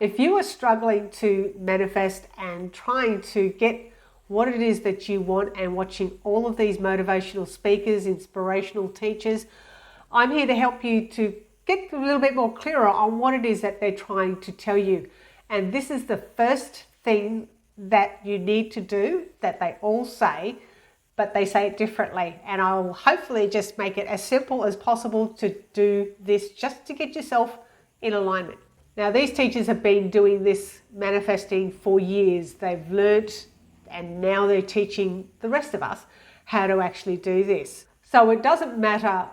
If you are struggling to manifest and trying to get what it is that you want and watching all of these motivational speakers, inspirational teachers, I'm here to help you to get a little bit more clearer on what it is that they're trying to tell you. And this is the first thing that you need to do that they all say, but they say it differently. And I'll hopefully just make it as simple as possible to do this just to get yourself in alignment. Now, these teachers have been doing this manifesting for years. They've learnt, and now they're teaching the rest of us how to actually do this. So it doesn't matter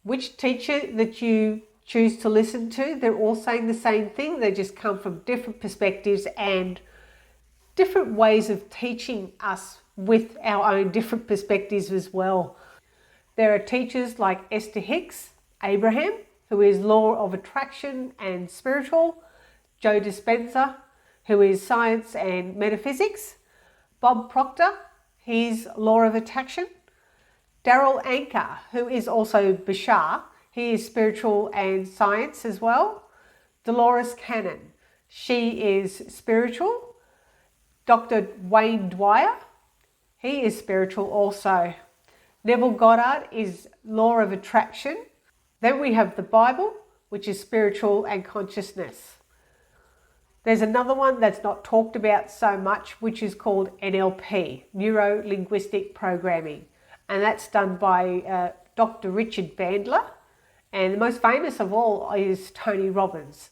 which teacher that you choose to listen to, they're all saying the same thing. They just come from different perspectives and different ways of teaching us with our own different perspectives as well. There are teachers like Esther Hicks, Abraham, who is law of attraction and spiritual, Joe Dispenza, who is science and metaphysics, Bob Proctor, he's law of attraction, Daryl Anker, who is also Bashar, he is spiritual and science as well, Dolores Cannon, she is spiritual, Dr. Wayne Dwyer, he is spiritual also. Neville Goddard is law of attraction. Then we have the Bible, which is spiritual and consciousness. There's another one that's not talked about so much, which is called NLP, Neuro-Linguistic Programming. And that's done by Dr. Richard Bandler. And the most famous of all is Tony Robbins.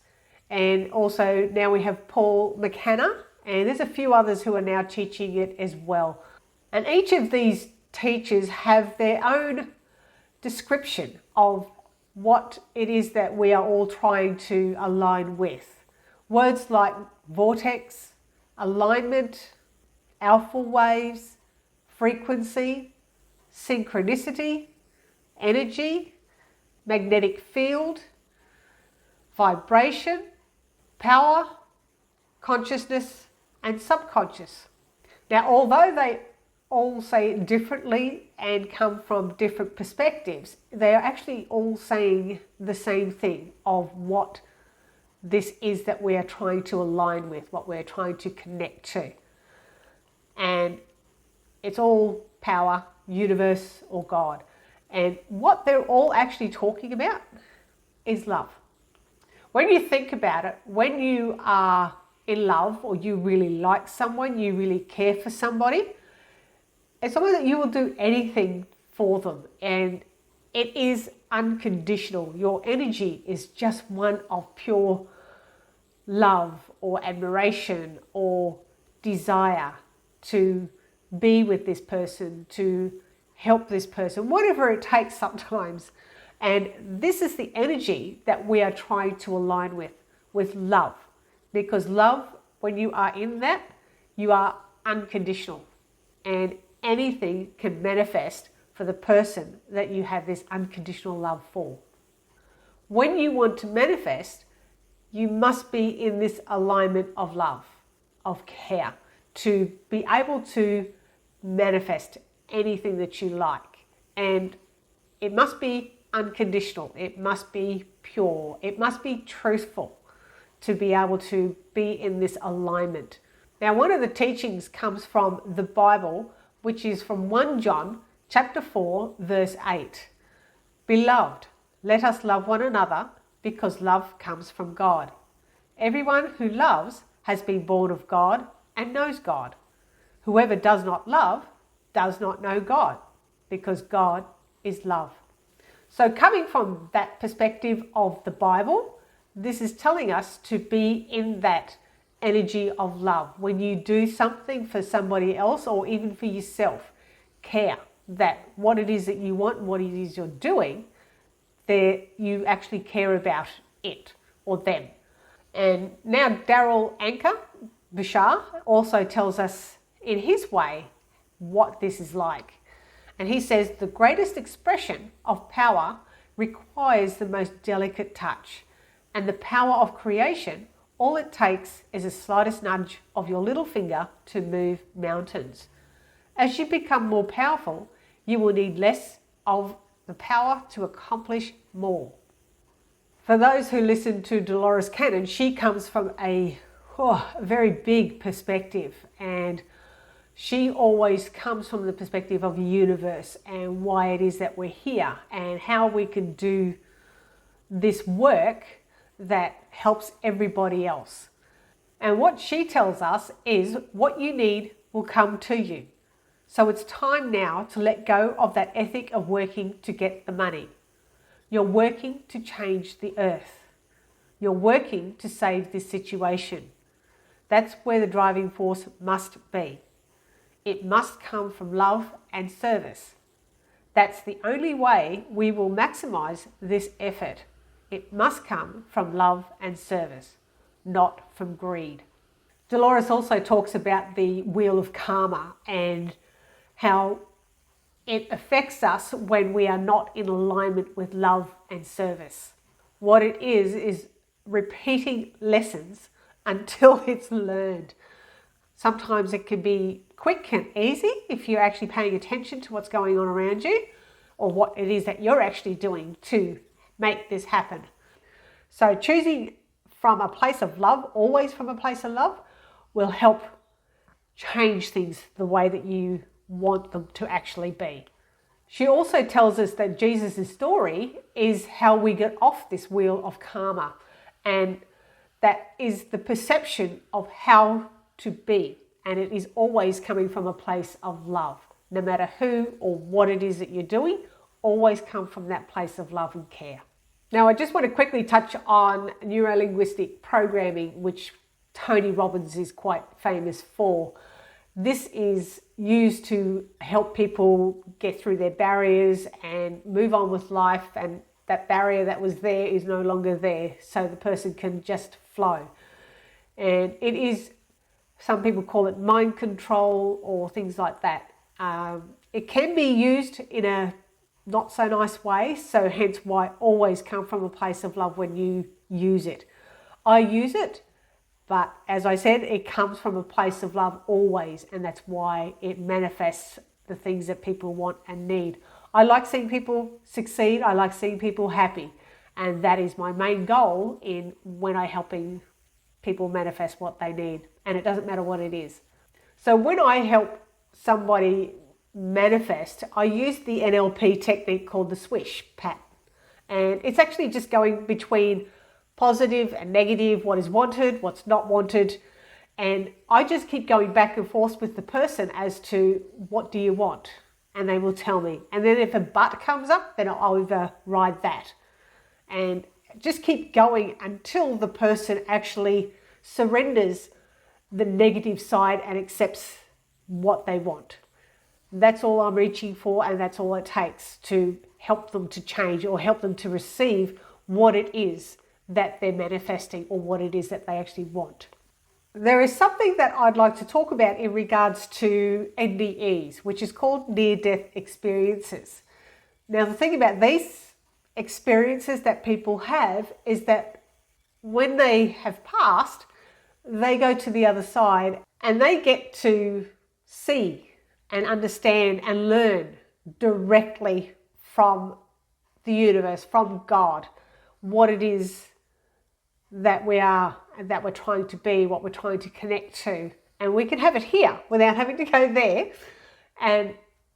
And also now we have Paul McKenna, and there's a few others who are now teaching it as well. And each of these teachers have their own description of what it is that we are all trying to align with. Words like vortex, alignment, alpha waves, frequency, synchronicity, energy, magnetic field, vibration, power, consciousness, and subconscious. Now, although they all say it differently and come from different perspectives, they are actually all saying the same thing of what this is that we are trying to align with, what we're trying to connect to. And it's all power, universe, or God. And what they're all actually talking about is love. When you think about it, when you are in love or you really like someone, you really care for somebody, it's something that you will do anything for them, and it is unconditional. Your energy is just one of pure love or admiration or desire to be with this person, to help this person, whatever it takes sometimes. And this is the energy that we are trying to align with love. Because love, when you are in that, you are unconditional. And anything can manifest for the person that you have this unconditional love for. When you want to manifest, you must be in this alignment of love, of care, to be able to manifest anything that you like. And it must be unconditional, it must be pure, it must be truthful to be able to be in this alignment. Now, one of the teachings comes from the Bible, which is from 1 John chapter 4, verse 8. Beloved, let us love one another, because love comes from God. Everyone who loves has been born of God and knows God. Whoever does not love does not know God, because God is love. So coming from that perspective of the Bible, this is telling us to be in that energy of love. When you do something for somebody else or even for yourself, care that what it is that you want and what it is you're doing, there you actually care about it or them. And now Daryl Anker, Bashar, also tells us in his way what this is like. And he says the greatest expression of power requires the most delicate touch. And the power of creation, all it takes is the slightest nudge of your little finger to move mountains. As you become more powerful, you will need less of the power to accomplish more. For those who listen to Dolores Cannon, she comes from a very big perspective, and she always comes from the perspective of the universe and why it is that we're here and how we can do this work that helps everybody else. And what she tells us is what you need will come to you. So it's time now to let go of that ethic of working to get the money. You're working to change the earth. You're working to save this situation. That's where the driving force must be. It must come from love and service. That's the only way we will maximize this effort. It must come from love and service, not from greed. Dolores also talks about the wheel of karma and how it affects us when we are not in alignment with love and service. What it is repeating lessons until it's learned. Sometimes it can be quick and easy if you're actually paying attention to what's going on around you or what it is that you're actually doing to make this happen. So choosing from a place of love, always from a place of love, will help change things the way that you want them to actually be. She also tells us that Jesus' story is how we get off this wheel of karma, and that is the perception of how to be, and it is always coming from a place of love. No matter who or what it is that you're doing, always come from that place of love and care. Now, I just want to quickly touch on neuro-linguistic programming, which Tony Robbins is quite famous for. This is used to help people get through their barriers and move on with life, and that barrier that was there is no longer there, so the person can just flow. And it is, some people call it mind control or things like that. It can be used in a not so nice way, so hence why always come from a place of love when you use it. I use it, but as I said, it comes from a place of love always, and that's why it manifests the things that people want and need. I like seeing people succeed. I like seeing people happy, and that is my main goal in when I'm helping people manifest what they need, and it doesn't matter what it is. So when I help somebody manifest, I use the NLP technique called the swish pattern, and it's actually just going between positive and negative, what is wanted, what's not wanted, and I just keep going back and forth with the person as to what do you want, and they will tell me. And then if a but comes up, then I'll override that, and just keep going until the person actually surrenders the negative side and accepts what they want. That's all I'm reaching for, and that's all it takes to help them to change or help them to receive what it is that they're manifesting or what it is that they actually want. There is something that I'd like to talk about in regards to NDEs, which is called near-death experiences. Now, the thing about these experiences that people have is that when they have passed, they go to the other side and they get to see and understand and learn directly from the universe, from God, what it is that we are and that we're trying to be, what we're trying to connect to. And we can have it here without having to go there. And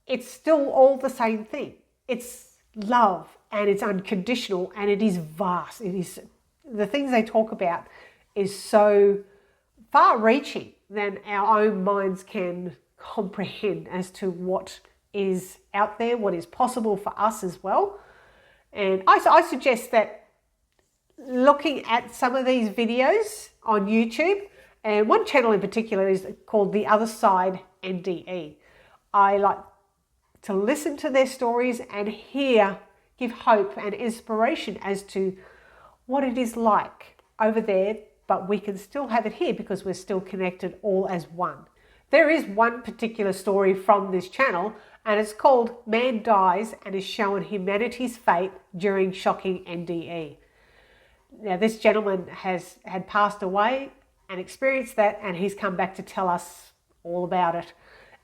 it's still all the same thing. It's love, and it's unconditional, and it is vast. It is, the things they talk about is so far reaching than our own minds can comprehend as to what is out there, what is possible for us as well. And I suggest that looking at some of these videos on YouTube, and one channel in particular is called The Other Side NDE. I like to listen to their stories and give hope and inspiration as to what it is like over there, but we can still have it here because we're still connected all as one. There is one particular story from this channel, and it's called Man Dies and is showing humanity's fate during shocking NDE. Now, this gentleman had passed away and experienced that, and he's come back to tell us all about it.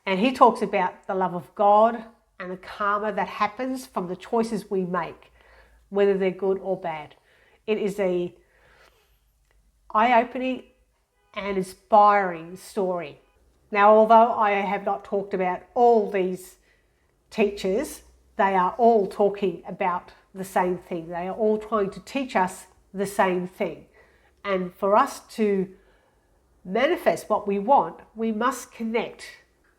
And he talks about the love of God and the karma that happens from the choices we make, whether they're good or bad. It is a eye-opening and inspiring story. Now, although I have not talked about all these teachers, they are all talking about the same thing. They are all trying to teach us the same thing. And for us to manifest what we want, we must connect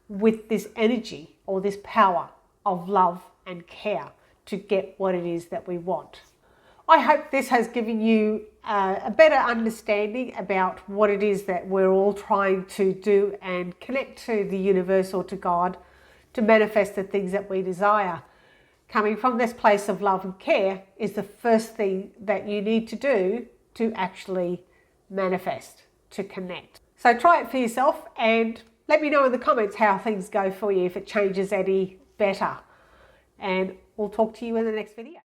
with this energy or this power of love and care to get what it is that we want. I hope this has given you a better understanding about what it is that we're all trying to do and connect to the universe or to God to manifest the things that we desire. Coming from this place of love and care is the first thing that you need to do to actually manifest, to connect. So try it for yourself and let me know in the comments how things go for you, if it changes any better. And we'll talk to you in the next video.